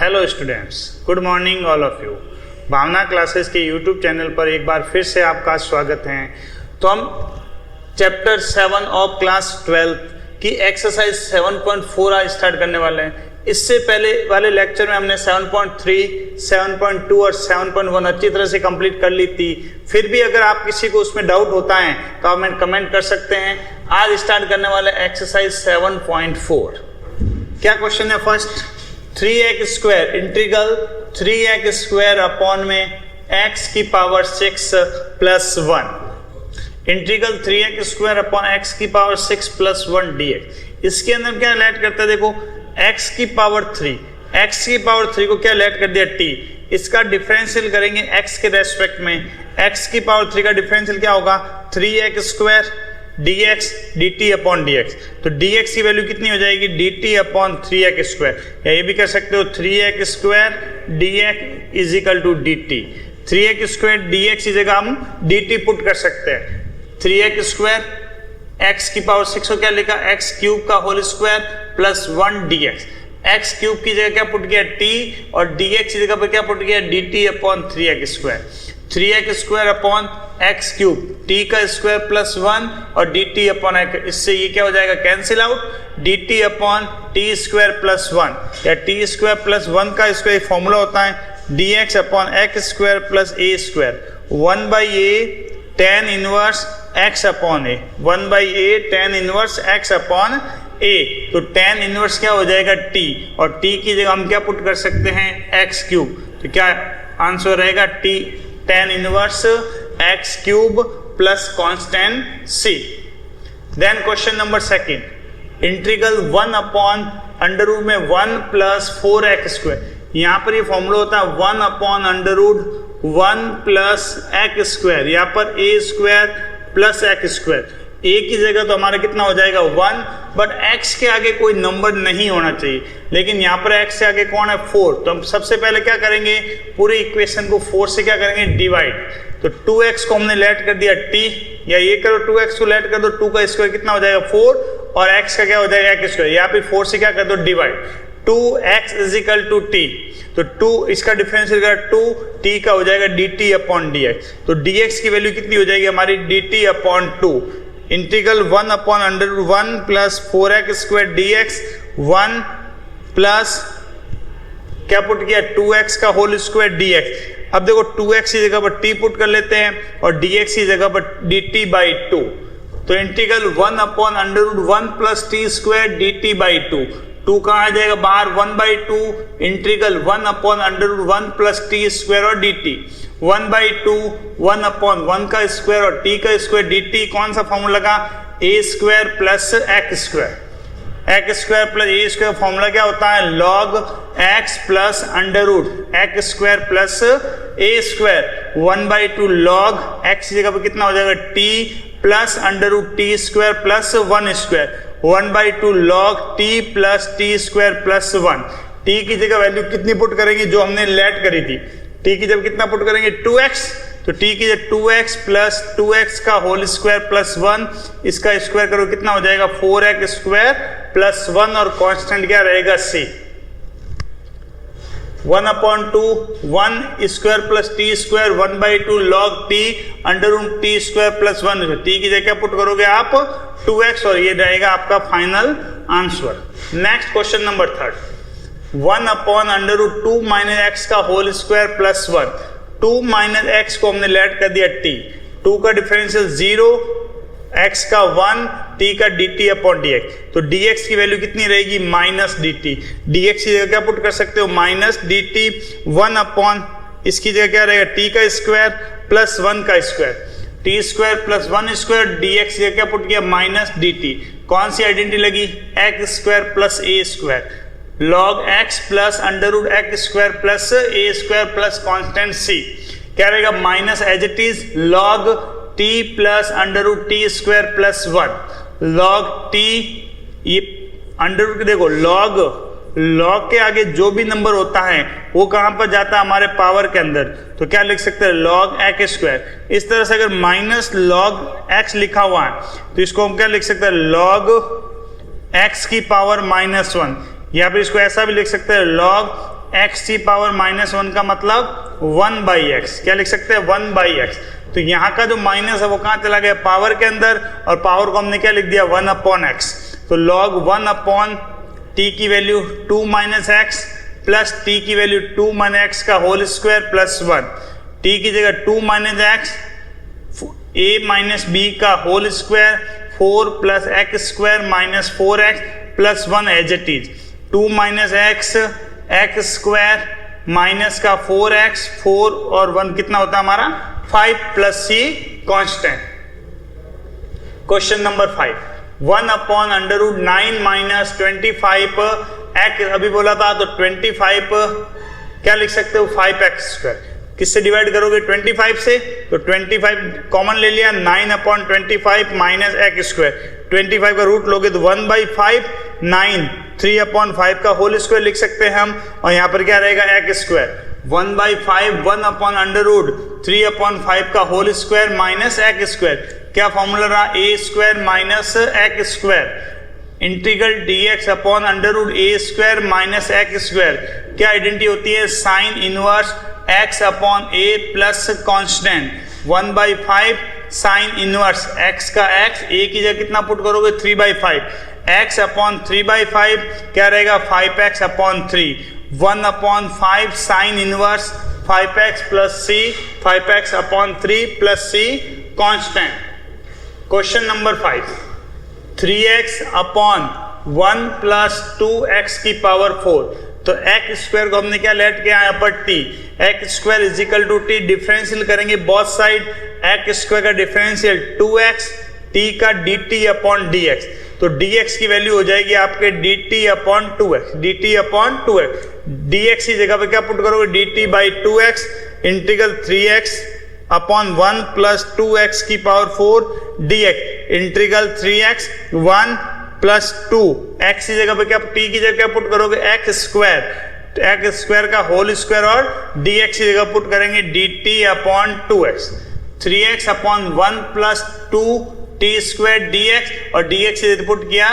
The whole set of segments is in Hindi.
Hello students, good morning all of you. Bhavna classes के यूट्यूब चैनल पर एक बार फिर से आपका स्वागत है। तो हम चैप्टर 7 ऑफ क्लास 12 की एक्सरसाइज 7.4 आज स्टार्ट करने वाले हैं। इससे पहले वाले लेक्चर में हमने 7.3, 7.2 और 7.1 अच्छी तरह से कंप्लीट कर ली थी। फिर भी अगर आप किसी को उसमें डाउट होता है तो आप हमें कमेंट कर सकते हैं। आज स्टार्ट करने वाले एक्सरसाइज 7.4। क्या क्वेश्चन है? First, 3x square integral 3x square upon में x की power 6 plus 1 integral 3x square upon x की पावर 6 प्लस 1 dx। इसके अंदर क्या लेट करता है? देखो, x की पावर 3, x की पावर 3 को क्या लेट कर दिया? t। इसका डिफरेंशियल करेंगे x के रेस्पेक्ट में। x की पावर 3 का डिफरेंशियल क्या होगा? 3x square dx dt upon dx। तो dx की वैल्यू कितनी हो जाएगी? dt अपॉन 3x स्क्वायर, या ये भी कर सकते हो 3x square dx is equal to dt। 3x square dx की जगह हम dt पुट कर सकते हैं। 3x स्क्वायर x की पावर 6 को क्या लिखा? x क्यूब का whole square plus 1 dx। x cube की जगह क्या पुट किया? t, और dx की जगह पर क्या पुट किया? dt upon 3x square. 3x square upon x cube, t का स्क्वायर प्लस 1 और dt अपॉन x। इससे ये क्या हो जाएगा? Cancel out. dt upon t square plus 1 या t स्क्वायर प्लस 1 का स्क्वायर फॉर्मूला होता है dx upon x square plus a square 1/a tan inverse x upon a, 1/a tan inverse x upon a। तो tan इनवर्स क्या हो जाएगा? t, और t की जगह हम क्या पुट कर सकते हैं? x cube. तो क्या आंसर रहेगा? t tan inverse x cube plus constant c। Then question number second, integral 1 upon under root में 1 प्लस 4x स्क्वायर। यहाँ पर ये फॉर्मूला होता है 1 upon under root 1 plus x square, यहाँ पर a square plus x square. a की जगह तो हमारा कितना हो जाएगा? 1, बट x के आगे कोई नंबर नहीं होना चाहिए, लेकिन यहाँ पर x से आगे कौन है? 4। तो हम सबसे पहले क्या करेंगे? पूरी इक्वेशन को 4 से क्या करेंगे? डिवाइड। तो 2x को हमने लेट कर दिया t, या ये करो 2x को लेट कर दो, 2 का स्क्वायर कितना हो जाएगा? 4, और x का क्या हो जाएगा? x square. यहाँ पे 4 से क्या कर दो? Divide. 2x is equal to t, तो 2 इसका डिफरेंशियल कर 2 t का हो जाएगा dt अपॉन dx। तो dx की वैल्यू कितनी हो जाएगी हमारी? dt upon 2 integral 1 upon under 1 plus 4x square dx 1 plus क्या पुट किया? 2x का होल स्क्वायर dx। अब देखो 2x की जगह पर t पुट कर लेते हैं और dx की जगह पर dt बाई 2। तो integral 1 upon under 1 plus t square dt by 2। 2 कहाँ आ जाएगा बाहर? 1/2 integral 1 upon under 1 plus t square और dt। 1/2 1 अपॉन 1 का स्क्वायर और t का स्क्वायर dt। कौन सा फॉर्मूला लगा? a square plus x square. x square plus a square formula क्या होता है? log x plus under root x square plus a square 1/2 log x की जगह पर कितना हो जाएगा? t plus under root t square plus 1 square 1/2 log t plus t square plus 1। t की जगह वैल्यू कितनी पुट करेंगे? जो हमने लेट करी थी। t की जगह कितना पुट करेंगे? 2x। तो t की जगह 2x प्लस 2x का होल स्क्वायर प्लस 1, इसका स्क्वायर करो कितना हो जाएगा? 4x स्क्वायर प्लस 1, और कांस्टेंट क्या रहेगा? c। 1/2 1 square plus t square 1/2 log t under root t square plus 1। t की जगह पुट करोगे आप 2x, और ये रहेगा आपका final answer. Next question number third, 1 upon under root 2 minus x का whole square plus 1। 2 minus x को हमने लेट कर दिया t। 2 का डिफरेंशियल 0, x का 1, t का dt अपॉन dx। तो dx की वैल्यू कितनी रहेगी? Minus dt। dx की जगह क्या पुट कर सकते हो? माइनस dt 1 अपॉन इसकी जगह क्या रहेगा? t का स्क्वायर प्लस 1 का square, t square plus 1 square dx की जगह क्या पुट किया? Minus dt। कौन सी आइडेंटिटी लगी? x square plus a square log x plus under root x square plus a square plus constant c। क्या रहेगा? Minus as it is log t plus under root t square plus 1 log t। ये अंडर रूट देखो, log के आगे जो भी नंबर होता है वो कहां पर जाता है? हमारे पावर के अंदर। तो क्या लिख सकते हैं? log x square. इस तरह से अगर माइनस log x लिखा हुआ है तो इसको हम क्या लिख सकते हैं? log x की पावर -1, या फिर इसको ऐसा भी लिख सकते हैं log एक्स की पावर -1 का मतलब 1/x, क्या लिख सकते हैं 1/x। तो यहाँ का जो माइनस है वो कहाँ चला गया, पावर के अंदर, और पावर को हमने क्या लिख दिया 1/x। तो log 1/t की वैल्यू 2 - x प्लस t की वैल्यू 2 - x का होल स्क्वायर प्लस 1, t की जगह 2 - x, a - b का whole square, 4 + x² - 4x plus 1 as it is, 2 - x x square minus का 4x, 4 और 1 कितना होता है हमारा 5 plus c constant. Question number 5, 1/√9 - 25 x अभी बोला था, तो 25 क्या लिख सकते हो 5x²। किससे डिवाइड करोगे 25 से, तो 25 कॉमन ले लिया, 9/25 माइनस x², 25 का रूट लोगे तो 1/5, 9 3/5 का होल स्क्वायर लिख सकते हैं हम, और यहाँ पर क्या रहेगा x², 1/5 1/√3/5 का होल स्क्वायर माइनस x²। क्या फॉर्मूला रहा, a² minus x², integral dx/√a² minus x²। क्या आइडेंटिटी होती है, sine inverse x/a plus constant 1/5 sign inverse x का x, a की जगह कितना पुट करोगे 3/5, x/3/5 क्या रहेगा 5x/3, 1/5 sine inverse 5x plus c, 5x/3 plus c constant. Question number 5, 3x/1 plus 2x की पावर 4। तो x² को हमने क्या लेट किया यहाँ पर t, x² = t, डिफरेंशियल करेंगे बोथ साइड, x² का डिफरेंशियल 2x, t का dt/dx। तो dx की वैल्यू हो जाएगी आपके dt/2x, dt/2x, dx की जगह पे क्या पुट करोगे dt/2x, integral 3x/1 plus 2x की power 4 dx, integral 3x 1 plus 2, x की जगह पे क्या, t की जगह क्या पुट करोगे x² का होल स्क्वायर, और dx की जगह पुट करेंगे dt/2x, 3x/1 plus 2t² dx, और dx की जगह पुट किया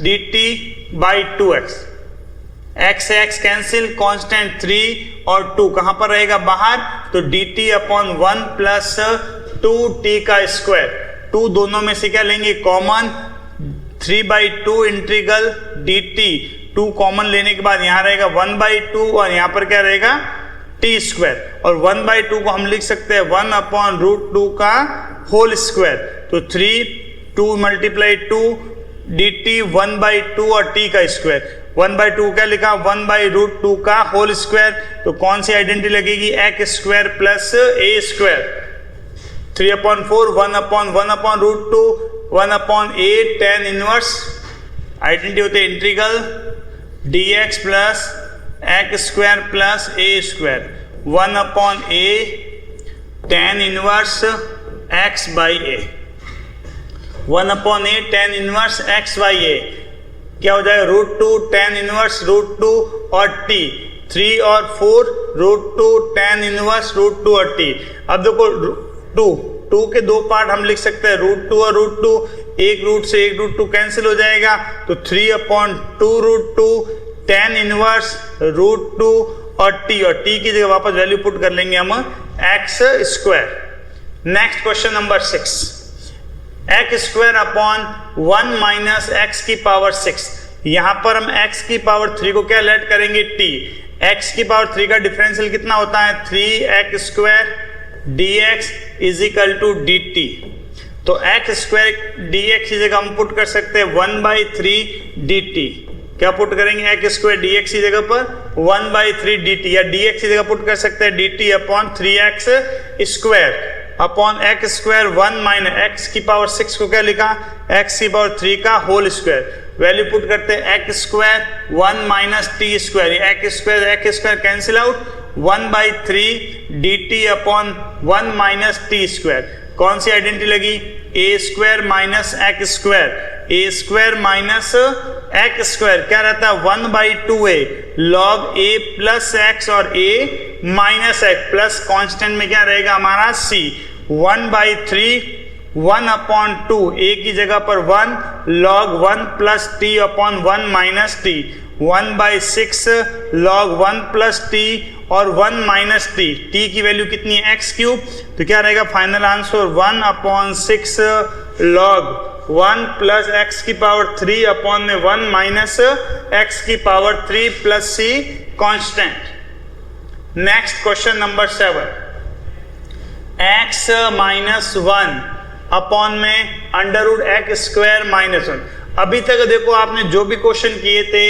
dt/2x, x से x कैंसिल, कांस्टेंट 3 और 2 कहां पर रहेगा बाहर, तो dt/1 प्लस 2t का स्क्वायर, 2 दोनों में से क्या लेंगे कॉमन, 3/2 इंटीग्रल dt, 2 कॉमन लेने के बाद यहाँ रहेगा 1/2 और यहाँ पर क्या रहेगा t², और 1/2 को हम लिख सकते हैं 1/√2 का होल स्क्वायर। तो 3 2 × 2 dt 1/2 और t का स्क्वायर, 1/2 क्या लिखा 1/√2 का होल स्क्वायर। तो कौन सी आइडेंटिटी लगेगी, x² plus a², 3/4 1/1/√2 1/a tan inverse, identity होते हैं integral dx plus x² plus a², 1/a tan inverse x/a, 1/a tan inverse x/a, क्या हो जाएगा √2 tan इनवर्स √2 और t, 3 और 4 √2 tan इनवर्स √2 और t। अब देखो 2 के दो पार्ट हम लिख सकते हैं √2 और √2, एक रूट से एक √2 कैंसिल हो जाएगा, तो 3/2√2 tan इनवर्स √2 और t की जगह वापस वैल्यू पुट कर लेंगे हम x²। Next question number 6, x²/1 minus x की पावर 6। यहां पर हम x की पावर 3 को क्या लेट करेंगे t, x की पावर 3 का डिफरेंशियल कितना होता है 3x² dx = dt। तो x² dx की जगह हम पुट कर सकते हैं 1/3 dt, क्या पुट करेंगे x² dx की जगह पर 1/3 dt, या dx की जगह पुट कर सकते हैं dt/3x² upon x², 1 minus x की पावर 6 को क्या लिखा x की पावर 3 का होल स्क्वायर, वैल्यू पुट करते हैं x² 1 minus t², x² cancel out, 1/3 dt/1 minus t²। कौन सी आइडेंटिटी लगी, a² minus x², a² minus x², क्या रहता है 1/2a log a plus x और a minus x plus constant में क्या रहेगा हमारा c, 1/3 1/2 a की जगह पर 1 log 1 plus t/1 minus t, 1/6 log 1 plus t और 1 माइनस टी, टी की वैल्यू कितनी है एक्स क्यूब, तो क्या रहेगा final answer 1/6 log 1 plus x की पावर 3 अपॉन में 1 माइनस एक्स की power 3 plus c constant. Next question number 7, x minus 1 upon में under root x square minus 1। अभी तक देखो आपने जो भी क्वेश्चन किए थे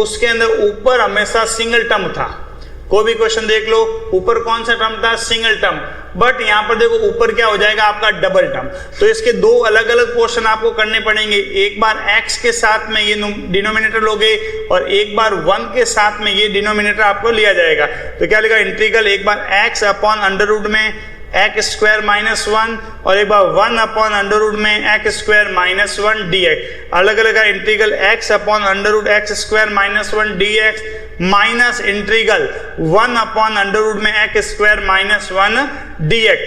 उसके अंदर ऊपर हमेशा सिंगल टर्म था, कोई भी क्वेश्चन देख लो ऊपर कौन सा टर्म था, सिंगल टर्म, बट यहाँ पर देखो ऊपर क्या हो जाएगा आपका डबल टर्म। तो इसके दो अलग अलग पोर्शन आपको करने पड़ेंगे, एक बार x के साथ में ये डिनोमिनेटर लोगे और एक बार 1 के साथ में ये डिनोमिनेटर आपको लिया जाएगा। तो क्या लिखा इंटीग्रल एक बार x अपॉन अंडर रूट में एक्स स्क्वायर माइनस 1 और एक बार 1 अपॉन अंडर रूट में एक्स स्क्वायर माइनस 1 dx, अलग अलग का integral x upon under root x square minus 1 dx minus integral 1 upon under root में एक्स स्क्वायर माइनस 1 dx।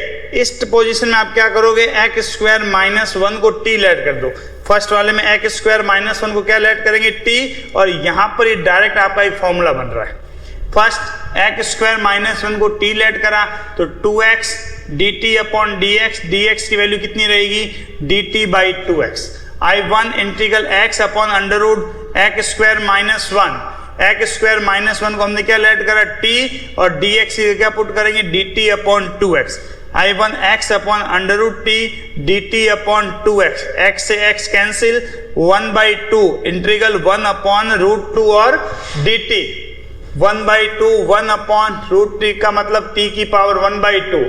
इस पोजीशन में आप क्या करोगे, एक्स स्क्वायर माइनस 1 को t लेट कर दो, फर्स्ट वाले में एक्स स्क्वायर माइनस 1 को क्या लेट करेंगे t, और यहाँ पर ये डायरेक्ट आपका एक फॉर्मूला बन रहा है। फर्स्ट एक्स स्क्वायर माइनस 1 को t लेट करा तो 2x dt upon dx, dx की वैल्यू कितनी रहेगी dt by 2x। I1 integral x upon under root x square minus 1, x square minus 1 को हमने क्या लेट करा t और dx की क्या पुट करेंगे dt upon 2x। I1 x upon under root t dt upon 2x, x से x cancel 1/2 integral 1 upon root 2 और dt 1/2 1 अपॉन रूट t का मतलब t की पावर 1/2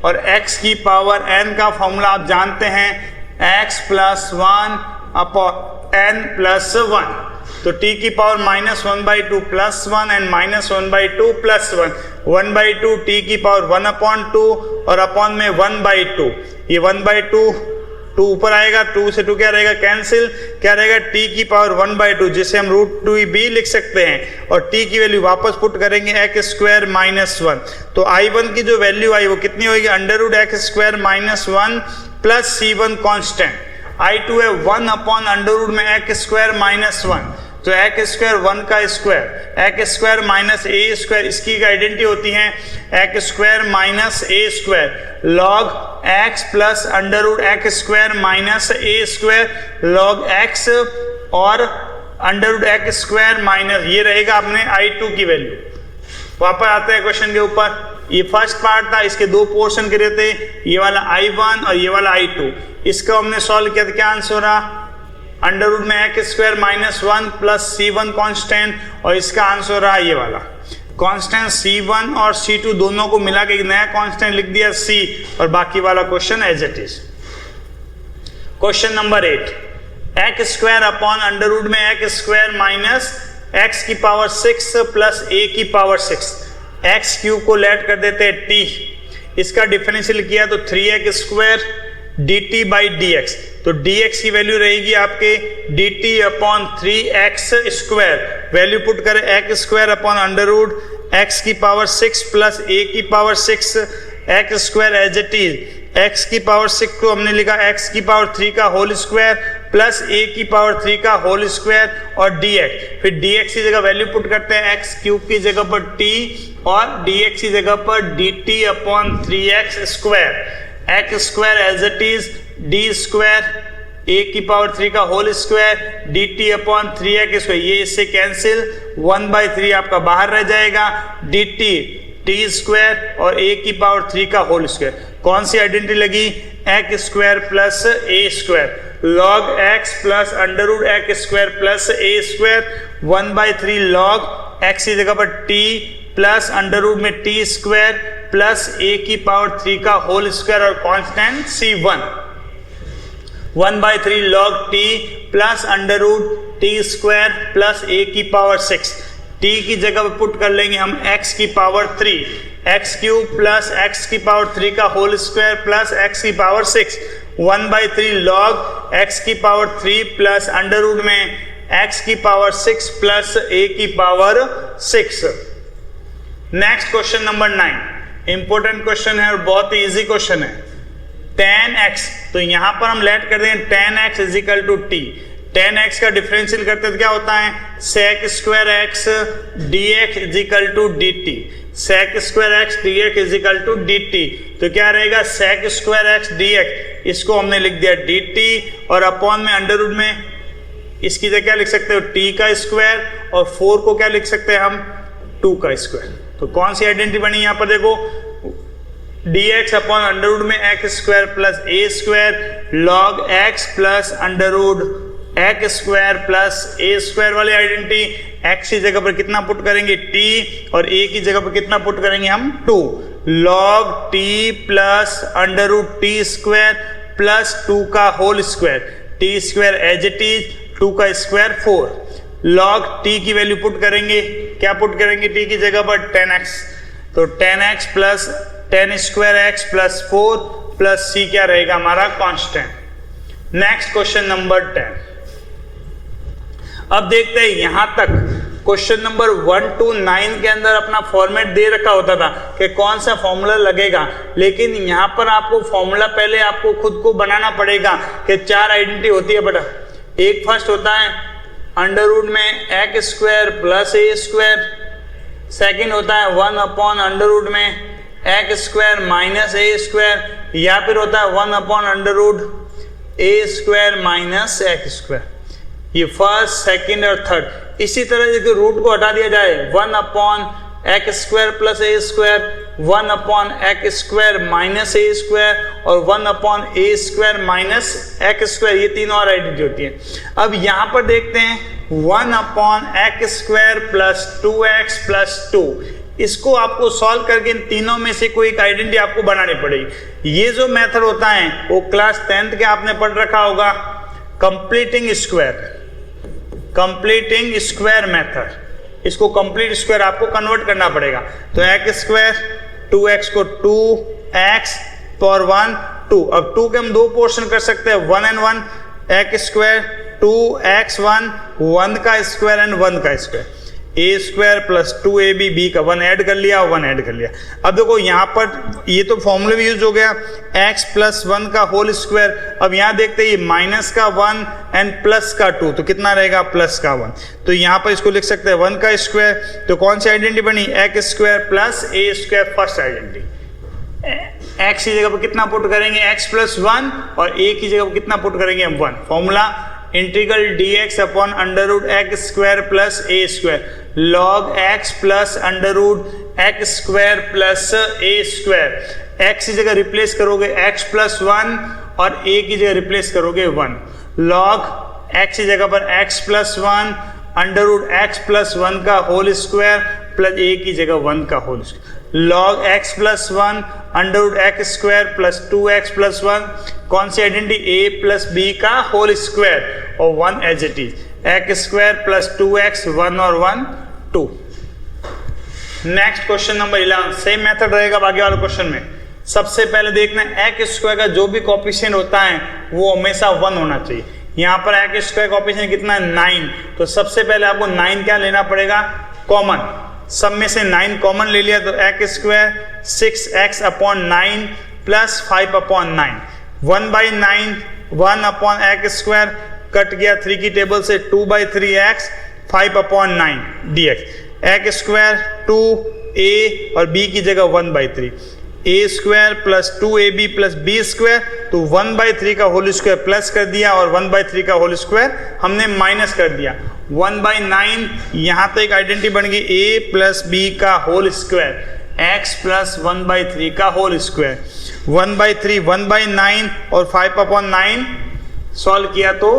और x की पावर n का फॉर्मूला आप जानते हैं x plus 1 upon n plus 1। तो t की power minus 1/2 plus 1 and minus 1/2 plus 1, 1/2 t की पावर 1 अपॉन 2 और अपॉन में 1/2, ये 1/2 2 ऊपर आएगा, 2 से 2 क्या रहेगा कैंसिल, क्या रहेगा t की पावर 1/2 जिसे हम रूट 2b लिख सकते हैं और t की वैल्यू वापस पुट करेंगे एक्स स्क्वायर माइनस 1। तो I1 की जो वैल्यू आई वो कितनी होगी under root x square minus 1 plus C1 constant. I2 है 1 अपॉन अंडर रूट में एक्स स्क्वायर माइनस 1, तो एक्स स्क्वायर 1 का square, x square minus a square, इसकी आइडेंटिटी होती है x square minus a square log x plus under root x square minus a square log x और under root x square minus, ये रहेगा अपने I2 की वैल्यू। वापस आते हैं क्वेश्चन के ऊपर, ये फर्स्ट पार्ट था, इसके दो पोर्शन करे थे, ये वाला I1 और ये वाला I2, इसका हमने सॉल्व किया था, क्या आंसर रहा अंडर रूट में x square minus 1 plus C1 constant, और इसका आंसर रहा ये वाला कांस्टेंट C1 और C2 दोनों को मिला के एक नया कांस्टेंट लिख दिया C, और बाकी वाला question as it is. Question number 8, x square upon under root में एक्स स्क्वायर माइनस एक्स की पावर 6 प्लस a की पावर 6, एक्स क्यूब को लेट कर देते हैं t, इसका डिफरेंशियल किया तो 3x square dt by dx, तो dx की वैल्यू रहेगी आपके dt upon 3x square, value put करें x square upon under root x की पावर 6 प्लस a की power 6 x square as it is, x की पावर 6 को हमने लिखा x की पावर 3 का होल स्क्वायर प्लस a की पावर 3 का होल स्क्वायर और dx, फिर dx की जगह वैल्यू पुट करते हैं x क्यूब की जगह पर t और dx की जगह पर dt upon 3x square, x square as it is d square a की पावर 3 का whole square dt upon 3x square, ये इससे कैंसिल 1/3 आपका बाहर रह जाएगा dt t स्क्वायर और a की पावर 3 का होल स्क्वायर, कौन सी आइडेंटिटी लगी x square plus a square log x plus under root x square plus a square 1/3 log x की जगह पर t प्लस अंडर रूट में t स्क्वायर प्लस a की पावर 3 का होल स्क्वायर और constant C1 1/3 log t plus under root t square plus a की पावर 6, t की जगह पे पुट कर लेंगे हम x की power 3, x cube plus x की पावर 3 का होल स्क्वायर प्लस x की पावर 6 1/3 लॉग x की पावर 3 प्लस अंडर रूट में x की पावर 6 प्लस a की power 6। Next question number 9, important question है और बहुत ही इजी क्वेश्चन है। tan x, तो यहां पर हम लेट कर देंगे tan x is equal to t, 10x का डिफरेंशियल करते तो क्या होता है, sec square x dx is equal to dt, sec square x dx is equal to dt। तो क्या रहेगा, sec स्क्वायर x dx, इसको हमने लिख दिया dt और अपॉन में अंडर रूट में इसकी जगह क्या लिख सकते हो, t का स्क्वायर, और 4 को क्या लिख सकते हैं हम, 2 का स्क्वायर। तो कौन सी आइडेंटिटी बनी यहाँ पर देखो, dx अपॉन अंडर रूट में x square plus a square log x plus under root x square plus a square वाली आइडेंटिटी। x की जगह पर कितना पुट करेंगे, t, और a की जगह पर कितना पुट करेंगे हम, 2 log t plus under root t square plus 2 का whole square, t square as it is, 2 का स्क्वायर 4 लॉग t की वैल्यू पुट करेंगे, क्या पुट करेंगे t की जगह पर, 10x, तो 10x plus 10 square x plus 4 plus c क्या रहेगा हमारा, कांस्टेंट। Next question number 10। अब देखते हैं यहां तक क्वेश्चन नंबर 1 to 9 के अंदर अपना फॉर्मेट दे रखा होता था कि कौन सा फॉर्मूला लगेगा, लेकिन यहां पर आपको फॉर्मूला पहले आपको खुद को बनाना पड़ेगा कि 4 आइडेंटिटी होती है बेटा। एक फर्स्ट होता है अंडर रूट में x square plus a square, second होता है 1 अपॉन अंडर रूट में x square minus a square, या फिर होता है 1 upon under root a square minus x square. ये फर्स्ट, सेकेंड और थर्ड। इसी तरह से रूट को हटा दिया जाए, 1 upon x square plus a square, 1 upon x square minus a square और 1 upon a square minus x square, ये तीनों और आइडेंटिटी होती है। अब यहाँ पर देखते हैं 1 upon x square plus 2x plus 2, इसको आपको सॉल्व करके इन तीनों में से कोई एक आइडेंटिटी आपको बनानी पड़ेगी। ये जो मेथड होता है वो क्लास 10th के आपने पढ़ रखा होगा, कंप्लीटिंग स्क्वायर मेथड। इसको कंप्लीट स्क्वायर आपको कन्वर्ट करना पड़ेगा। तो x स्क्वायर 2x को 2x पर 1 2, अब 2 के हम 2 पोर्शन कर सकते हैं, 1 and 1, x स्क्वायर 2x1 1 का स्क्वायर एंड 1 का square, a square plus 2ab, b का 1 ऐड कर लिया और 1 ऐड कर लिया। अब देखो यहाँ पर ये तो फॉर्मूले भी यूज हो गया, x प्लस 1 का होल स्क्वायर। अब यहाँ देखते हैं ये माइनस का 1 एंड प्लस का 2, तो कितना रहेगा, प्लस का 1। तो यहाँ पर इसको लिख सकते हैं 1 का स्क्वायर। तो कौन सी आइडेंटिटी बनी, x square plus a square, first identity. x की जगह पर कितना पुट करेंगे, x प्लस 1, और a की जगह पर कितना पुट करेंगे हम, 1। Formula integral dx upon under root x square plus a square log x plus under root x square plus a square. x की जगह रिप्लेस करोगे x प्लस 1 और a की जगह रिप्लेस करोगे 1, लॉग x की जगह पर x plus 1 under root x plus 1 का होल स्क्वायर प्लस a की जगह 1 का whole square, log x plus 1 under root x square plus 2x plus 1, कौन सी आइडेंटिटी, a प्लस b का होल स्क्वायर और 1 as it is, x square plus 2x 1 और 1 2। Next question number 11, same method रहेगा बाकी वाले क्वेश्चन में। सबसे पहले देखना x स्क्वायर का जो भी कोएफिशिएंट होता है वो हमेशा 1 होना चाहिए। यहाँ पर x स्क्वायर कोएफिशिएंट कितना है, 9, तो सबसे पहले आपको 9 क्या लेना पड़ेगा, कॉमन। सब में से 9 कॉमन ले लिया तो x square 6x upon 9 plus 5 upon 9, 1/9 1 upon x square cut गया 3 की टेबल से, 2/3x 5 upon 9 dx, x square 2a और b की जगह 1/3, a square plus 2ab plus b square, तो 1/3 का होल स्क्वायर प्लस कर दिया और 1/3 का होल स्क्वायर हमने माइनस कर दिया, 1/9। यहाँ तो एक आइडेंटिटी बन गई a प्लस b का होल स्क्वायर, x प्लस 1/3 का होल स्क्वायर, 1/3 1/9 और 5 अपॉन 9 सॉल्व किया तो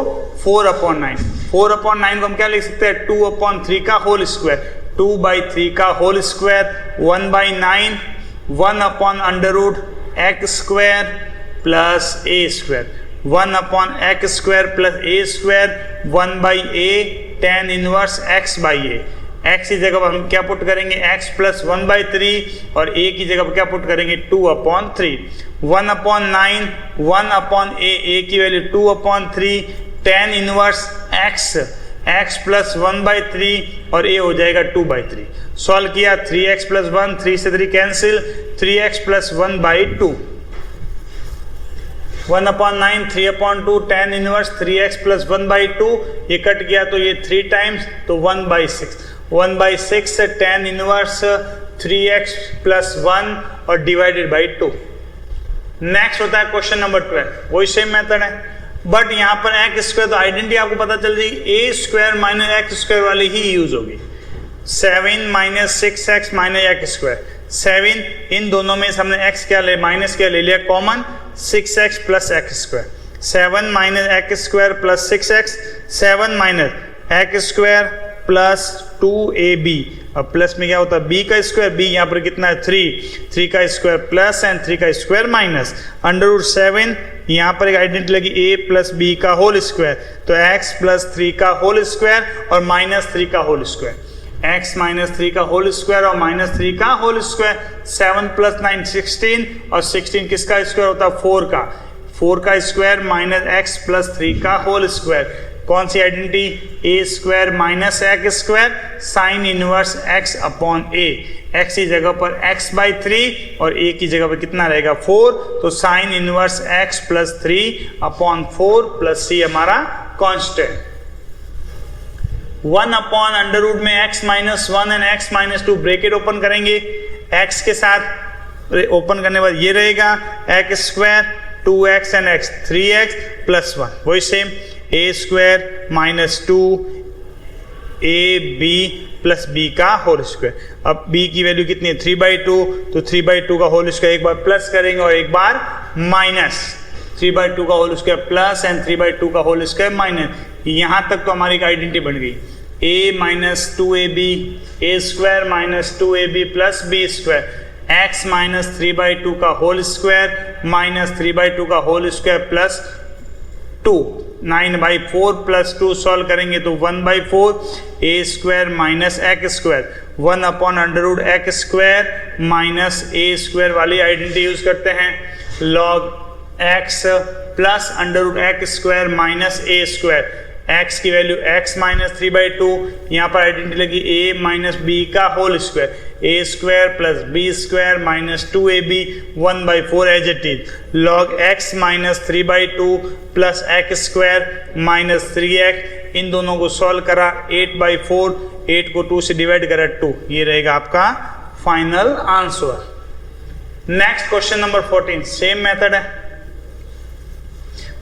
4 अपॉन 9, 4 अपॉन 9 को हम क्या लिख सकते हैं, 2 अपॉन 3 का होल स्क्वायर, 2/3 का whole square, 1/9 1 upon under root x square plus a square, 1 upon x square plus a square, 1/a tan inverse x by a। x की जगह पर हम क्या पुट करेंगे, x प्लस 1/3 और a की जगह पर क्या पुट करेंगे, 2 अपॉन 3, 1 अपॉन 9 1 अपॉन a की value 2 upon 3 tan inverse x plus 1/3 और a हो जाएगा 2/3। सॉल्व किया 3x प्लस 1, 3 से 3 cancel, 3x plus 1/2। 1/9 3/2 tan inverse 3x plus 1/2, ये कट गया तो ये 3 टाइम्स तो 1/6, 1/6 tan इनवर्स 3x प्लस 1 और डिवाइडेड बाई 2। नेक्स्ट होता है क्वेश्चन नंबर 12, वही सेम मेथड है बट यहाँ पर एक्स स्क्वायर, तो आइडेंटिटी आपको पता चल जाएगी ए स्क्वायर माइनस एक्स स्क्वायर वाली ही यूज होगी। 7 minus 6x minus x square, 7 इन दोनों में से हमने x क्या ले माइनस क्या ले लिया common, 6x plus x square, 7 minus x square plus 6x, 7 minus x square plus 2ab, अब प्लस में क्या होता है b का स्क्वायर, b यहाँ पर कितना है 3 का स्क्वायर प्लस एंड 3 का स्क्वायर माइनस √7, यहाँ पर एक आइडेंटिटी लगी a प्लस b का होल स्क्वायर, तो x प्लस 3 का होल स्क्वायर और माइनस 3 का होल स्क्वायर, x माइनस 3 का होल स्क्वायर और माइनस 3 का होल स्क्वायर, 7 प्लस 9 16 और 16 किसका स्क्वायर होता है 4 का स्क्वायर माइनस x प्लस 3 का होल स्क्वायर, कौन सी identity, a square minus x square sine inverse x upon a, x की जगह पर x/3 और a की जगह पर कितना रहेगा 4, तो sign inverse x plus 3 upon 4 plus c हमारा कांस्टेंट। 1 अपॉन अंडर रूट में x minus 1 and x minus 2 bracket open करेंगे, x के साथ ओपन करने के बाद ये रहेगा x square 2x and x 3x plus 1, वही same a square minus 2 ab plus b का होल स्क्वायर, अब b की वैल्यू कितनी है 3/2, तो 3/2 का होल स्क्वायर एक बार प्लस करेंगे और एक बार माइनस, 3/2 का होल स्क्वायर प्लस एंड 3/2 का होल स्क्वायर माइनस, यहाँ तक तो हमारी आइडेंटिटी बन गई a minus 2ab, a square minus 2ab plus b square, x minus 3/2 का होल स्क्वायर माइनस 3/2 का whole square plus 2, 9/4 plus 2 solve करेंगे तो 1/4, a square minus x square 1 upon under root x square minus a square वाली आइडेंटिटी यूज करते हैं, log x plus under root x square minus a square, x की वैल्यू x माइनस 3/2, यहाँ पर आइडेंटिटी लगी a माइनस b का whole square, a square plus b square minus 2ab 1/4 as it is, log x minus 3/2 plus x square minus 3x, इन दोनों को सॉल्व करा 8/4, 8 को 2 से डिवाइड करा 2, ये रहेगा आपका final answer. Next question number 14, same method है,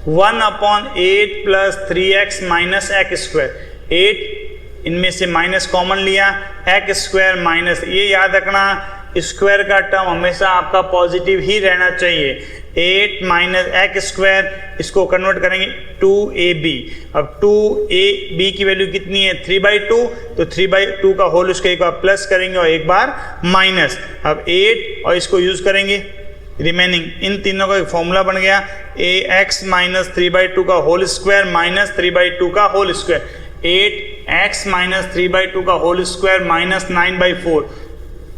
1 upon 8 plus 3x minus x square, 8 इनमें से माइनस कॉमन लिया, एक्स स्क्वायर माइनस, ये याद रखना स्क्वायर का टर्म हमेशा आपका पॉजिटिव ही रहना चाहिए, 8 माइनस एक्स स्क्वायर, इसको कन्वर्ट करेंगे 2ab, अब 2ab की वैल्यू कितनी है 3/2, तो 3/2 का होल स्क्वायर एक बार प्लस करेंगे और एक बार माइनस, अब 8 और इसको यूज करेंगे रिमेनिंग, इन तीनों का एक फॉर्मूला बन गया ax माइनस 3/2 का होल स्क्वायर माइनस 3/2 का होल स्क्वायर, 8x माइनस 3/2 का whole square minus 9/4,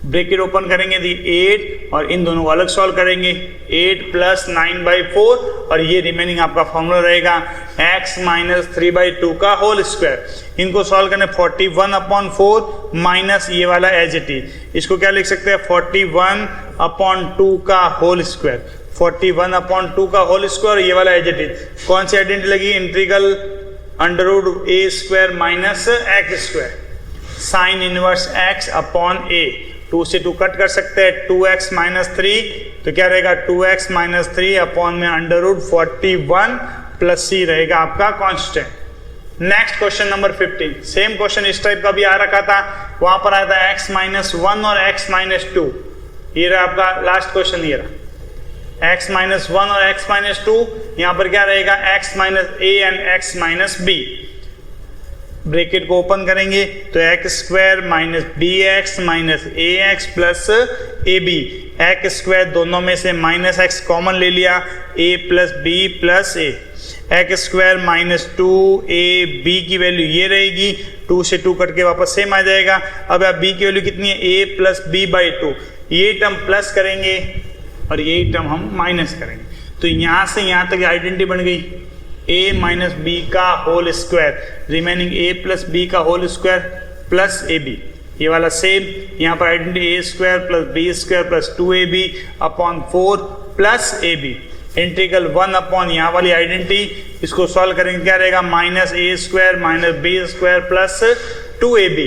bracket open करेंगे दी 8 और इन दोनों को अलग सॉल्व करेंगे 8 प्लस 9/4 और ये रिमेनिंग आपका फॉर्मूला रहेगा x माइनस 3/2 का होल स्क्वायर, इनको सॉल्व करने 41/4 माइनस ये वाला एज इट इज, इसको क्या लिख सकते हैं 41/2 का होल स्क्वायर, 41/2 का होल स्क्वायर, ये वाला एज इट इज, कौन सी आइडेंटिटी लगी integral under root a square minus x square sine inverse x upon a, 2 से 2 कट कर सकते हैं, 2x माइनस 3 तो क्या रहेगा 2x माइनस 3 अपॉन में अंडर रूट 41 प्लस c रहेगा आपका constant. Next question number 15, same question इस टाइप का भी आ रखा था, वहां पर आया था x माइनस 1 और x माइनस 2, ये रहा आपका लास्ट क्वेश्चन, ये रहा x माइनस 1 और x माइनस 2, यहाँ पर क्या रहेगा x minus a and x minus b, bracket को ओपन करेंगे तो x square minus b x minus a x plus a b, x square दोनों में से माइनस एक्स कॉमन ले लिया, a plus b plus a, x square minus 2ab की वैल्यू ये रहेगी, 2 से 2 कट के वापस सेम आ जाएगा, अब b की वैल्यू कितनी है a प्लस b/2, ये टर्म प्लस करेंगे और ये टर्म हम माइनस करेंगे, तो यहाँ से यहाँ तक आइडेंटिटी बन गई a माइनस बी का whole square, remaining a plus b का whole square plus a b, ये वाला सेम यहाँ पर identity a square plus b square plus 2ab upon 4 plus a b, integral 1 upon यहाँ वाली आइडेंटिटी, इसको सॉल्व करेंगे क्या रहेगा, minus a square minus b square plus 2ab।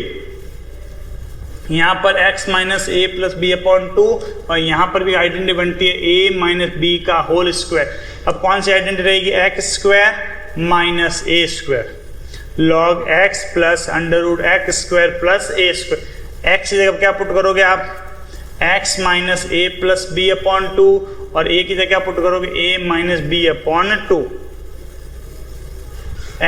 यहाँ पर x minus a plus b upon 2 और यहाँ पर भी आइडेंटिटी बनती है a माइनस बी का होल स्क्वायर। अब कौन सी आइडेंटिटी रहेगी, x square minus a square log x plus under root x square plus a square. x की जगह क्या पुट करोगे आप, x minus a plus b upon 2 और a की जगह क्या पुट करोगे, a minus b upon 2।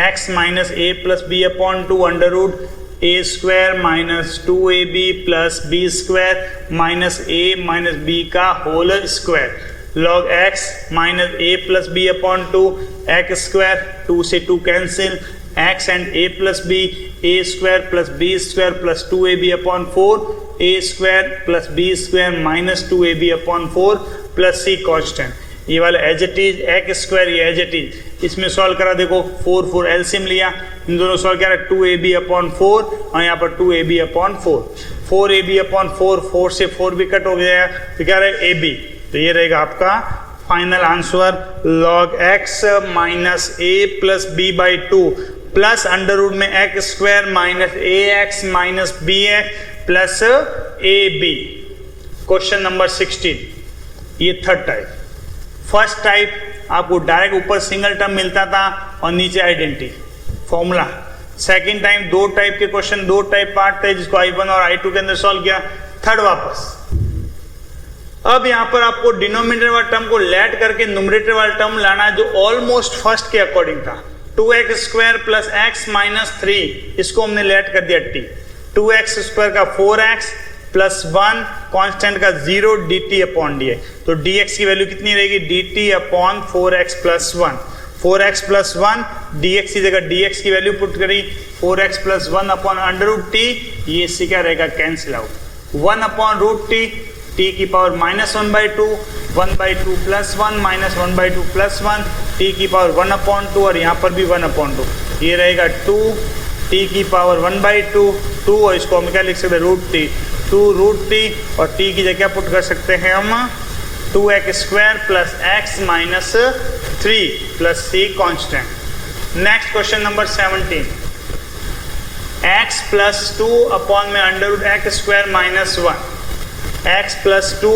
x minus a plus b upon 2 under root a square minus 2ab plus b square minus a minus b का whole square log x minus a plus b upon 2 x square, 2 से 2 cancel, x and a plus b a square plus b square plus 2ab upon 4 a square plus b square minus 2ab upon 4 plus c constant. ये वाला as it is x square, ये एज इट इज, इसमें सॉल्व करा देखो 4 4 एलसीएम लिया, इन दोनों सॉल्व किया 2ab अपॉन 4 और यहाँ पर 2ab अपॉन 4, 4ab अपॉन 4, 4 से 4 भी कट हो गया तो क्या रहेगा ab। तो ये रहेगा आपका final answer log x minus a plus b by 2 plus under root में x square minus a x minus b x plus a b. Question number 16, ये थर्ड टाइप। फर्स्ट टाइप आपको डायरेक्ट ऊपर सिंगल टर्म मिलता था और नीचे आइडेंटिटी फॉर्मूला। सेकंड टाइम दो टाइप के क्वेश्चन, दो टाइप पार्ट थे जिसको I1 और I2 के अंदर सॉल्व किया। थर्ड वापस अब यहां पर आपको डिनोमिनेटर वाले टर्म को लेट करके न्यूमरेटर वाला टर्म लाना है जो ऑलमोस्ट फर्स्ट के अकॉर्डिंग था। 2x square plus x minus 3, इसको हमने लेट कर दिया t। 2x स्क्वायर का 4x प्लस 1 कांस्टेंट का 0 dt अपॉन डी। तो dx की वैल्यू कितनी रहेगी, dt upon 4x plus 1, 4x plus 1 dx की जगह dx की वैल्यू पुट करी 4x plus 1 upon under root t, ये इससे क्या रहेगा, cancel out. 1 upon root t, t की power minus 1/2, 1/2 plus 1 minus 1/2 plus 1, t की पावर 1 अपॉन 2 और यहाँ पर भी 1 अपॉन 2, ये रहेगा 2 टी की पावर 1/2, 2 और इसको हम क्या लिख सकते हैं, रूट टी, 2 रूट टी और टी की जगह पुट कर सकते हैं हम 2x square plus x minus 3 plus c constant. Next question number 17, x plus 2 upon में under root x square minus 1, x plus 2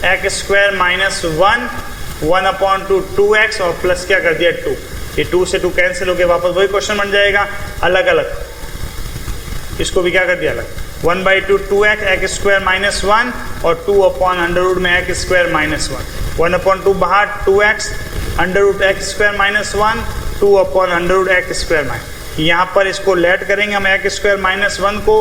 x square minus 1 upon 2x और प्लस क्या कर दिया 2, ये 2 से 2 कैंसिल हो गए, वापस वही क्वेश्चन बन जाएगा अलग अलग, इसको भी क्या कर दिया अलग, 1/2 2x एक्स स्क्वायर माइनस 1 और 2 अपॉन अंडर रूट में एक्स स्क्वायर माइनस 1 अपॉन 2 बाहर 2x under root x square minus 1 2 upon under root x square minus, यहाँ पर इसको लेट करेंगे हम एक्स स्क्वायर माइनस 1 को,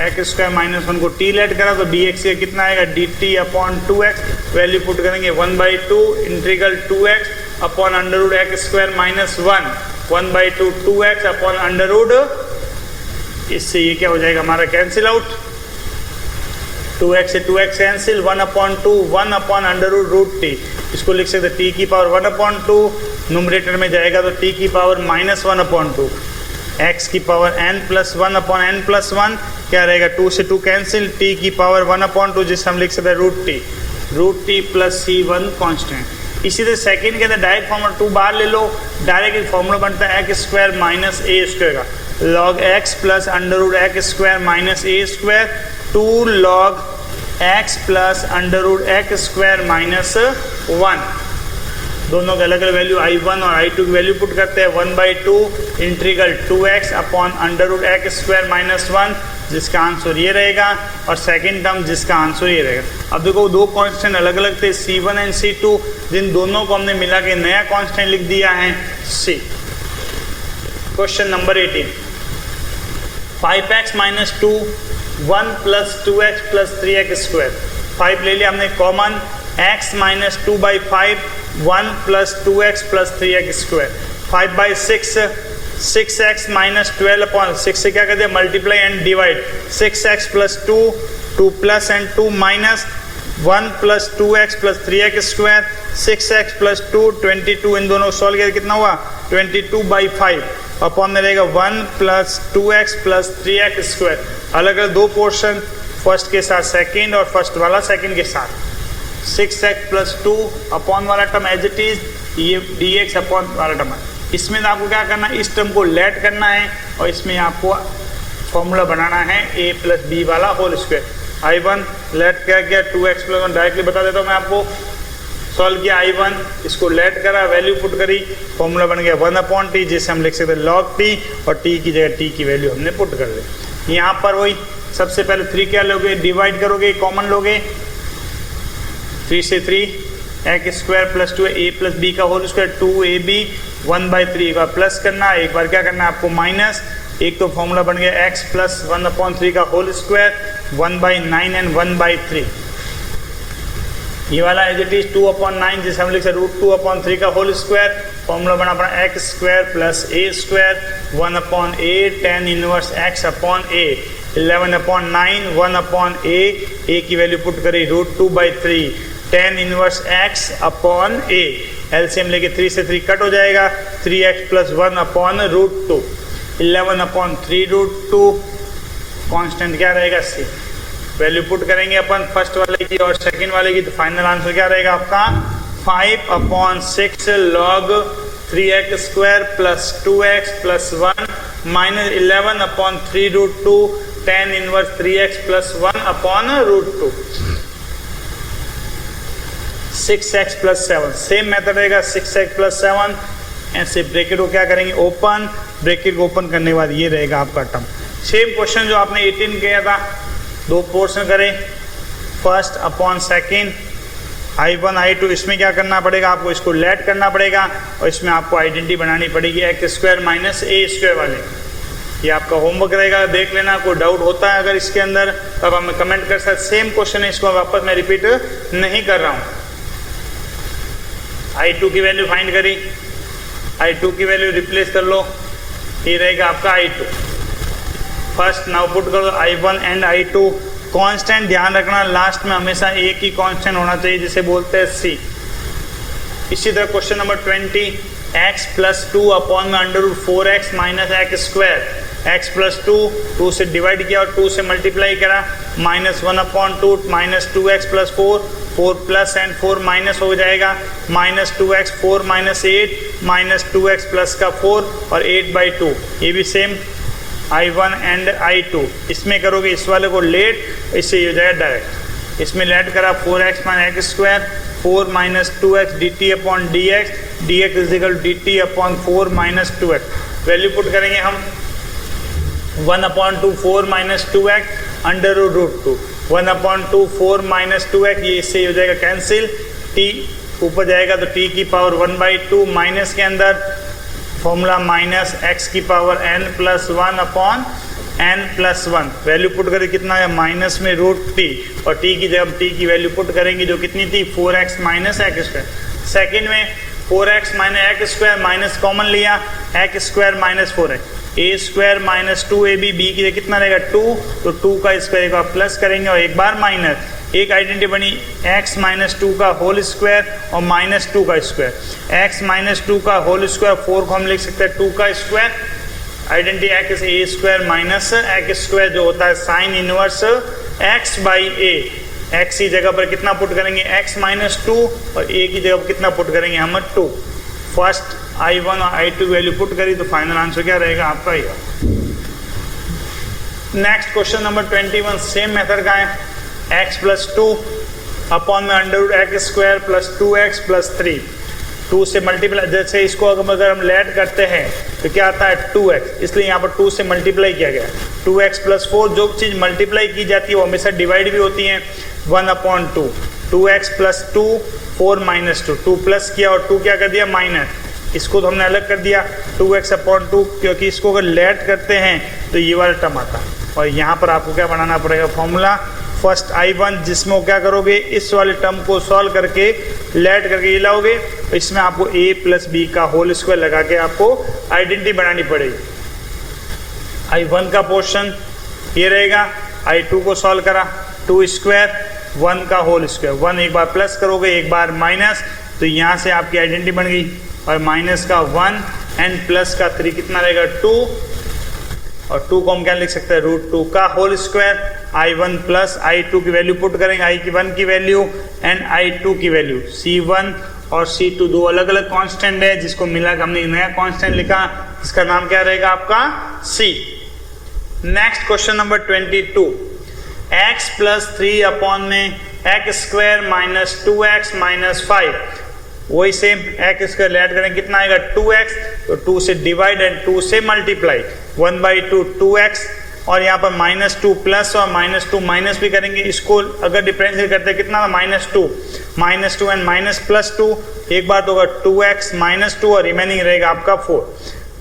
एक्स स्क्वायर माइनस 1 को t लेट करा तो dx का कितना आएगा, dt upon 2x, value put करेंगे 1/2 integral 2x upon under root x square minus 1/2 2x upon under root, इससे ये क्या हो जाएगा हमारा कैंसिल आउट, 2x से 2x cancel, 1/2 1 upon under root t, इसको लिख सकते t की पावर 1/2, न्यूमरेटर में जाएगा तो t की पावर माइनस 1/2, x की power n plus 1 upon n plus 1 क्या रहेगा, 2 से 2 कैंसिल, t की पावर 1/2 जिससे हम लिख सकते हैं root T plus c1 constant. इसी तरह सेकंड के अंदर डायरेक्ट फॉर्मूला 2 बाहर ले लो, डायरेक्ट फॉर्मूला बनता है x square minus a square का, log x plus under root x square minus a square 2 log x plus under root x square minus 1, दोनों के अलग अलग वैल्यू I1 और I2 की वैल्यू पुट करते हैं 1/2 integral 2x upon under root x square minus 1, जिसका आंसर ये रहेगा और सेकंड टर्म जिसका आंसर ये रहेगा। अब देखो दो कांस्टेंट अलग अलग थे C1 एंड C2, जिन दोनों को हमने मिला के नया कांस्टेंट लिख दिया है C। Question number 18, 5x minus 2 1 plus 2x plus 3x square, 5 ले लिया हमने common, x minus 2/5 1 plus 2x plus 3x square, 5/6 6x minus 12 upon 6 से क्या कर दिया multiply and divide, 6x plus 2 plus and 2 minus 1 plus 2x plus 3x square, 6x plus 2 22, इन दोनों सॉल्व किया कितना हुआ 22/5 अपॉन में रहेगा 1 plus 2x plus 3x square. अलग अलग दो पोर्शन, फर्स्ट के साथ सेकंड और फर्स्ट वाला सेकंड के साथ। 6x प्लस 2 अपॉन वाला टर्म एज इट इज, ये dx अपॉन वाला टर्म है। इसमें आपको क्या करना है, इस टर्म को लेट करना है और इसमें आपको फॉर्मूला बनाना है a प्लस बी वाला होल स्क्वायर। I1 लेट क्या किया 2x प्लस 1, डायरेक्टली बता देता हूँ मैं आपको। सॉल्व किया I1, इसको लेट करा, वैल्यू पुट करी, फॉर्मूला बन गया 1/t, जिसे हम लिख सकते हैं log t, और t की जगह t की वैल्यू हमने पुट कर दी। यहाँ पर वही सबसे पहले 3 क्या लोगे, डिवाइड करोगे, कॉमन लोगे, 3 से 3 x square plus 2 a plus b का होल स्क्वायर 2ab 1/3, एक बार प्लस करना, एक बार क्या करना है आपको माइनस, एक तो फॉर्मूला बन गया x प्लस 1/3 का होल स्क्वायर 1/9 एंड 1/3, ये वाला एज इट इज 2/9, जिसे हम लिख सकते √2/3 का होल स्क्वायर, फॉर्मूला बना अपना x square plus a square 1/8 tan inverse x upon a 11/9 1/a, a की वैल्यू पुट करी √2/3 tan inverse x upon a, LCM लेके 3 से 3 कट हो जाएगा, 3x प्लस 1 अपॉन √2, 11/3 √2, कांस्टेंट क्या रहेगा c, वैल्यू पुट करेंगे अपन फर्स्ट वाले की और सेकंड वाले की, तो फाइनल आंसर क्या रहेगा आपका 5/6 log 3x square plus 2x plus 1 minus 11/3 √2 tan inverse 3x plus 1 upon √2, 6x plus 7, same method रहेगा 6x प्लस 7, ऐसे ब्रैकेट को क्या करेंगे ओपन, ब्रैकेट को ओपन करने के बाद ये रहेगा आपका टर्म। सेम क्वेश्चन जो आपने 18 किया था, 2 पोर्शन करें, first upon second, I1 I2, इसमें क्या करना पड़ेगा आपको, इसको लेट करना पड़ेगा और इसमें आपको आइडेंटिटी बनानी पड़ेगी x square minus a square वाले। ये आपका होमवर्क रहेगा, देख लेना, कोई डाउट होता है अगर इसके अंदर तब हमें कमेंट कर सकते। सेम क्वेश्चन है, इसको वापस मैं रिपीट नहीं कर रहा हूँ। I2 की वैल्यू फाइंड करी, I2 की वैल्यू रिप्लेस कर लो, ये रहेगा आपका I2। फर्स्ट नाउ पुट करो I1 एंड I2, कांस्टेंट ध्यान रखना लास्ट में हमेशा एक ही कांस्टेंट होना चाहिए, जिसे बोलते हैं C। इसी तरह question number 20, x plus 2 upon में √4x minus x square, x plus 2 से डिवाइड किया और 2 से मल्टीप्लाई करा, minus 1/2 minus 2x plus 4 plus and 4 minus हो जाएगा, minus 2x 4 minus 8 minus 2x plus का 4 और 8/2, ये भी सेम I1 एंड I2। इसमें करोगे इस वाले को लेट, इससे ये हो जाएगा डायरेक्ट, इसमें लेट करा 4x minus x square 4 minus 2x dt upon dx is equal dt upon 4 minus 2x, value put करेंगे हम 1/2 4 minus 2x under √2, 1/2 4 minus 2x, ये इससे हो जाएगा कैंसिल, t ऊपर जाएगा तो t की पावर 1/2 माइनस के अंदर फॉर्मूला माइनस x की power n plus 1 upon n plus 1, value put करें कितना है माइनस में √t, और t की जब t की वैल्यू पुट करेंगे जो कितनी थी 4x minus x square, second में 4x minus x square minus common लिया, x square minus 4x, a square minus 2ab, b की कितना रहेगा 2, तो 2 का स्क्वायर एक बार प्लस करेंगे और एक बार माइनस, एक आइडेंटिटी बनी x माइनस 2 का होल स्क्वायर और माइनस 2 का स्क्वायर, x माइनस 2 का होल स्क्वायर 4 को हम लिख सकते हैं 2 का square, identity x a square minus x square जो होता है sign inverse x by a, x की जगह पर कितना पुट करेंगे x माइनस 2 और a की जगह पर कितना पुट करेंगे हम 2, फर्स्ट I1 और I2 वैल्यू पुट करी तो फाइनल आंसर क्या रहेगा आपका ये। Next question number 21, same method का है, x प्लस 2 अपॉन में √x square plus 2x plus 3, 2 से मल्टीप्लाई, जैसे इसको अगर हम लेट करते हैं तो क्या आता है 2x, इसलिए यहाँ पर 2 से मल्टीप्लाई किया गया, 2x प्लस 4, जो चीज़ मल्टीप्लाई की जाती है वो हमेशा डिवाइड भी होती है, 1/2, 2x प्लस 2 4 माइनस 2 प्लस किया और 2 क्या कर दिया माइनस, इसको तो हमने अलग कर दिया 2x/2, क्योंकि इसको अगर लेट करते हैं तो ये वाला टर्म आता है, और यहाँ पर आपको क्या बनाना पड़ेगा फॉर्मूला, फर्स्ट I1 जिसमें वो क्या करोगे इस वाले टर्म को सॉल्व करके लेट करके ये लाओगे, तो इसमें आपको a प्लस बी का होल स्क्वायर लगा के आपको आइडेंटिटी बनानी पड़ेगी। I1 का पोर्शन ये रहेगा, I2 को सॉल्व करा 2 स्क्वायर 1 का होल स्क्वायर, 1 एक बार प्लस करोगे एक बार माइनस, तो यहाँ से आपकी आइडेंटिटी बन गई, और माइनस का 1 एंड प्लस का 3 कितना रहेगा 2, और 2 को हम क्या लिख सकते हैं, √2 का whole square. I1 plus I2 की वैल्यू पुट करेंगे, I1 की वैल्यू एंड I2 की वैल्यू। C1 और C2 दो अलग अलग कांस्टेंट है, जिसको मिला के हमने नया कांस्टेंट लिखा, इसका नाम क्या रहेगा आपका C। Next question number 22, x plus 3 upon में x square minus 2x minus 5, वही सेम x स्क्वायर ऐड करें कितना आएगा 2x, तो 2 से डिवाइड एंड 2 से मल्टीप्लाई, 1/2 2x, और यहाँ पर -2 प्लस और -2 माइनस भी करेंगे, इसको अगर डिफरेंशिएट करते हैं कितना -2 एंड माइनस प्लस 2, एक बार तो होगा 2x -2 और रिमेनिंग रहेगा आपका 4,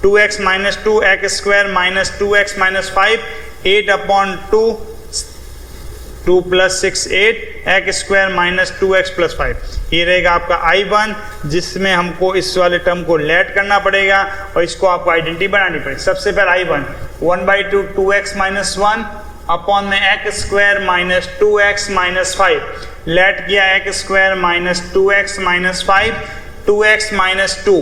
2x minus 2 x square minus 2x minus 5, 8/2, 2 plus 6 8 x square minus 2x plus 5, ये रहेगा आपका I1, जिसमें हमको इस वाले टर्म को लेट करना पड़ेगा और इसको आपको आइडेंटिटी बनानी पड़ेगी। सबसे पहले I1 1/2 2x माइनस 1 अपॉन में x square minus 2x minus 5, let किया x square minus 2x minus 5, 2x minus 2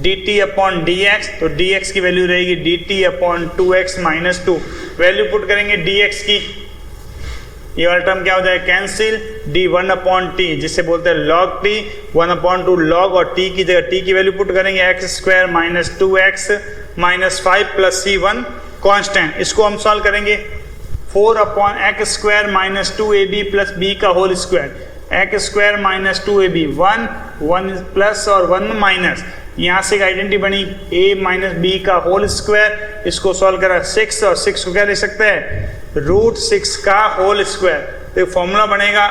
dt upon dx, तो dx की वैल्यू रहेगी dt upon 2x minus 2, value put करेंगे dx की, ये वाला टर्म क्या हो जाएगा कैंसिल, d 1/t जिससे बोलते हैं log t, 1/2 log, और t की जगह t की वैल्यू पुट करेंगे x square minus 2x minus 5 plus C1 constant, इसको हम सॉल्व करेंगे 4/x square minus 2ab plus b का whole square, x square minus 2ab 1 plus और 1 माइनस, यहाँ से एक आइडेंटिटी बनी a माइनस b का होल स्क्वायर, इसको सॉल्व करा 6 और 6 को क्या लिख सकते हैं √6 का होल स्क्वायर, तो फॉर्मूला बनेगा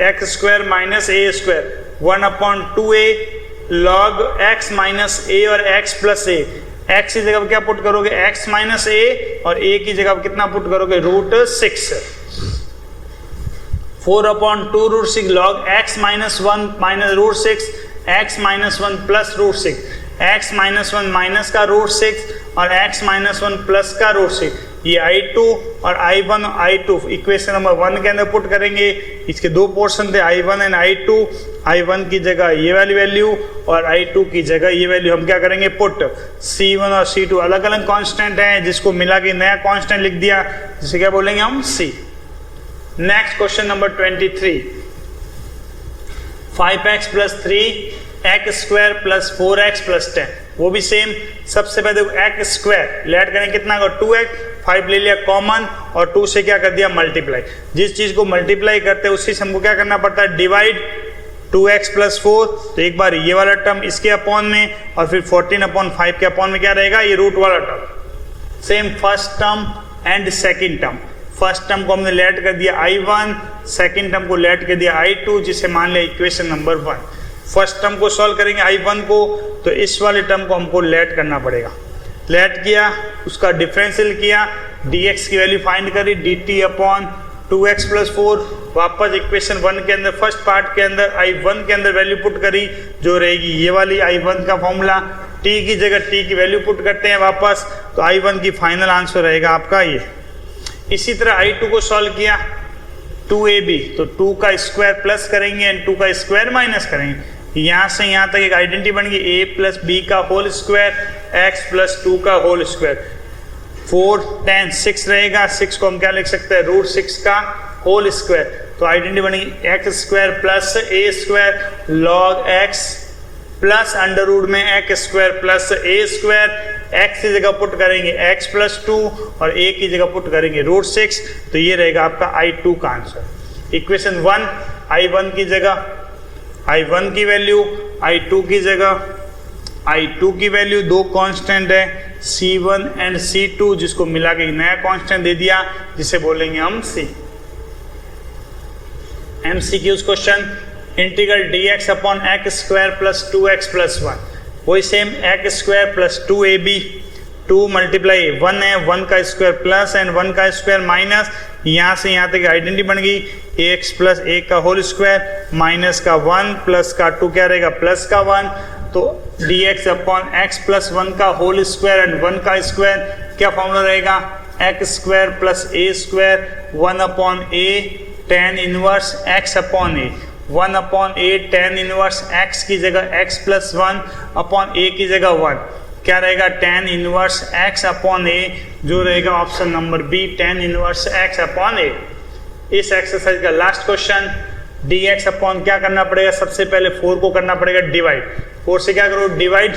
x square minus a square 1/2a log x minus a और x प्लस a, x की जगह क्या पुट करोगे x माइनस a और a की जगह कितना पुट करोगे √6, 4/2 √6 log x minus 1 minus √6 x minus 1 plus √6, x minus 1 minus का √6 और x माइनस 1 प्लस का √6, ये I2 और I1 और I2 इक्वेशन नंबर 1 के अंदर पुट करेंगे। इसके दो पोर्शन थे I1 एंड I2, I1 की जगह ये वाली वैल्यू और I2 की जगह ये वैल्यू हम क्या करेंगे पुट, C1 और C2 अलग अलग कांस्टेंट हैं, जिसको मिला के नया कांस्टेंट लिख दिया, जिसे क्या बोलेंगे हम C। Next question number 23, 5x plus 3 x square plus 4x plus 10, वो भी सेम, सबसे पहले x स्क्वायर लेट करें कितना होगा 2x, 5 ले लिया कॉमन और 2 से क्या कर दिया मल्टीप्लाई, जिस चीज को मल्टीप्लाई करते हैं उसी से हमको क्या करना पड़ता है डिवाइड, 2x प्लस 4, तो एक बार ये वाला टर्म इसके अपॉन में और फिर 14/5 के अपॉन में क्या रहेगा ये रूट वाला term, same first term and second term, first term को हमने लेट कर दिया I1, सेकेंड टर्म को लेट कर दिया I2, जिसे मान लिया इक्वेशन नंबर 1। फर्स्ट टर्म को सॉल्व करेंगे I1 को, तो इस वाले टर्म को हमको लेट करना पड़ेगा, लेट किया उसका डिफरेंशियल किया, dx की वैल्यू फाइंड करी dt अपॉन 2x प्लस 4, वापस इक्वेशन 1 के अंदर फर्स्ट पार्ट के अंदर I1 के अंदर वैल्यू पुट करी, जो रहेगी ये वाली I1 का फॉर्मूला, t की जगह t की वैल्यू पुट करते हैं वापस, तो I1 की फाइनल आंसर रहेगा आपका ये। इसी तरह I2 को सॉल्व किया 2ab, तो 2 का स्क्वायर प्लस करेंगे एंड 2 का स्क्वायर माइनस करेंगे, यहाँ से यहाँ तक एक आइडेंटिटी बन गई a प्लस b का होल स्क्वायर x प्लस 2 का होल स्क्वायर, 4 10 6 रहेगा, 6 को हम क्या लिख सकते हैं √6 का होल स्क्वायर, तो आइडेंटिटी बनेगी x square plus a square log x plus under root में x square plus a square, x की जगह पुट करेंगे x प्लस 2 और a की जगह पुट करेंगे √6, तो ये रहेगा आपका I2 का आंसर। इक्वेशन 1 I1 की जगह I1 की वैल्यू, I2 की जगह I2 की वैल्यू, दो कांस्टेंट है C1 एंड C2, जिसको मिला के नया कांस्टेंट दे दिया, जिसे बोलेंगे हम C। MCQs question, integral dx upon x square plus 2x plus 1, वही same x square plus 2ab, 2 multiply 1 है, 1 का स्क्वायर प्लस एंड 1 का स्क्वायर माइनस, यहाँ से यहाँ तक आइडेंटिटी बन गई ax प्लस 1 का होल स्क्वायर माइनस का 1 प्लस का 2 क्या रहेगा प्लस का 1, तो dx अपॉन x प्लस 1 का होल स्क्वायर एंड 1 का स्क्वायर, क्या फॉर्मूला रहेगा x square plus a square 1/a tan inverse x upon a, 1/a tan inverse x की जगह x प्लस 1 अपॉन a की जगह 1, क्या रहेगा, tan inverse x upon a, जो रहेगा option number B, tan inverse x upon a। इस एक्सरसाइज का लास्ट क्वेश्चन, dx अपॉन क्या करना पड़ेगा, सबसे पहले 4 को करना पड़ेगा डिवाइड। 4 से क्या करो, डिवाइड,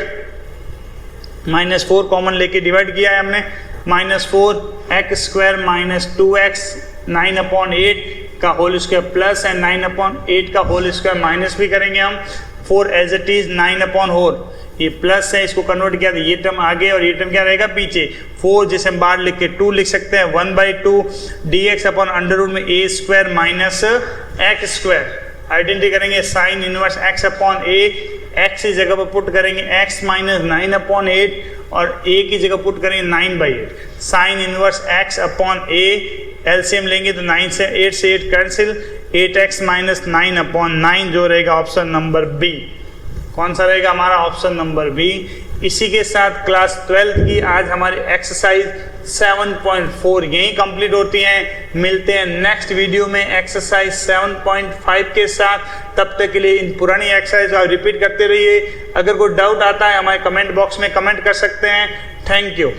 -4 कॉमन लेके डिवाइड किया है हमने, -4 x स्क्वायर माइनस 2x 9/8 का होल स्क्वायर प्लस है 9/8 का होल स्क्वायर माइनस भी करेंगे हम, 4 एज इट इज 9/4, ये प्लस है, इसको कन्वर्ट किया तो ये टर्म आगे और ये टर्म क्या रहेगा पीछे, 4 जिसे हम बाहर लिख के 2 लिख सकते हैं, 1/2 dx अपॉन अंडर रूट में a square minus x square. Identity करेंगे sine inverse x upon a, x की जगह पर पुट करेंगे x माइनस 9/8 और a की जगह पुट करेंगे 9/8, sign inverse x upon a, LCM लेंगे तो 9 से 8 से 8 कैंसिल, 8x माइनस 9/9 जो रहेगा ऑप्शन नंबर बी। कौन सा रहेगा हमारा, ऑप्शन नंबर बी। इसी के साथ क्लास 12 की आज हमारी एक्सरसाइज 7.4 यही कंप्लीट होती हैं। मिलते हैं नेक्स्ट वीडियो में एक्सरसाइज 7.5 के साथ। तब तक के लिए इन पुरानी एक्सरसाइज आप रिपीट करते रहिए। अगर कोई डाउट आता है हमारे कमेंट बॉक्स में कमेंट कर सकते हैं। Thank you.